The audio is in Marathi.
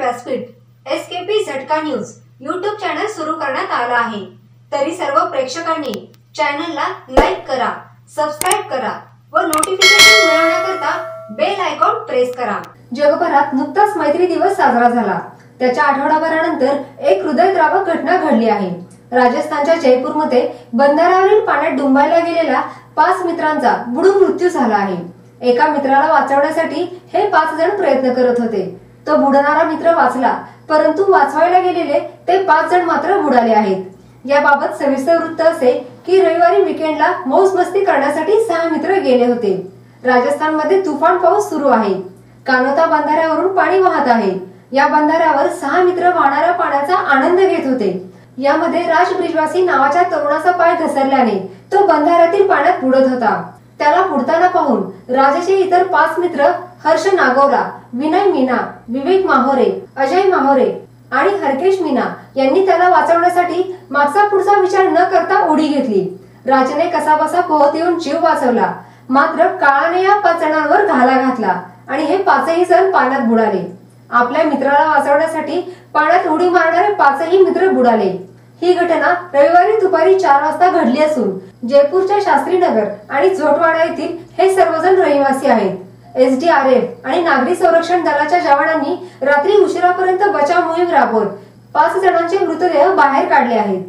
व्यासपीठ एसकेपी झटका न्यूज यूट्यूब चॅनल सुरू करण्यात आला आहे। तरी सर्व प्रेक्षकांनी चॅनलला लाईक करा, सबस्क्राइब करा व नोटिफिकेशन मिळवण्याकरता बेल आयकॉन प्रेस करा। जगभरात नुकताच मैत्री दिवस साजरा झाला। त्याच्या आठवडाभरानंतर एक हृदयद्रावक घटना घडली आहे। राजस्थानच्या जयपूरमध्ये बंधाऱ्यावरील पाण्यात डुंबायला गेलेल्या 5 मित्रांचा बुडून मृत्यू झाला आहे। एका मित्राला वाचवण्यासाठी हे 5 जण प्रयत्न करत होते। तो बुडणारा मित्र वाचला, परंतु वाचवायला गेलेले ते 5 जण मात्र बुडाले आहेत। याबाबत सविस्तर वृत्त असे की रविवारी वीकेंडला मौज मस्ती करण्यासाठी 6 मित्र गेले होते। राजस्थानमध्ये तुफान पाऊस सुरू आहे। कानोता बंधाऱ्यावरून पाणी वाहत आहे। या बंधाऱ्यावर 6 मित्र वाहणाऱ्या पाण्याचा आनंद घेत होते। यामध्ये राज ब्रिजवासी नावाच्या तरुणाचा पाय घसरल्याने तो बंधाऱ्यातील पाण्यात बुडत होता। त्याला बुडताना पाहून राजाचे इतर 5 मित्र हर्ष नागोरा, विनय मीना, विवेक माहोरे, अजय माहोरे आणि हरकेश मीना यांनी त्याला वाचवण्यासाठी मागचा पुढचा विचार न करता उडी घेतली। राजाने कसाबसा पोहत येऊन जीव वाचवला, मात्र काळाने या 5 जणांवर घाला घातला आणि हे 5ही जण पाण्यात बुडाले। आपल्या मित्राला वाचवण्यासाठी पाण्यात उडी मारणारे 5ही मित्र बुडाले। ही घटना रविवारी दुपारी 4 वाजता घडली असून जयपूरच्या शास्त्रीनगर आणि झोटवाडा येथील हे सर्वजण रहिवासी आहेत। एसडीआरएफ आणि नागरी संरक्षण दलाच्या जवानांनी रात्री उशिरापर्यंत बचाव मोहीम राबवत 5 जणांचे मृतदेह बाहेर काढले आहेत।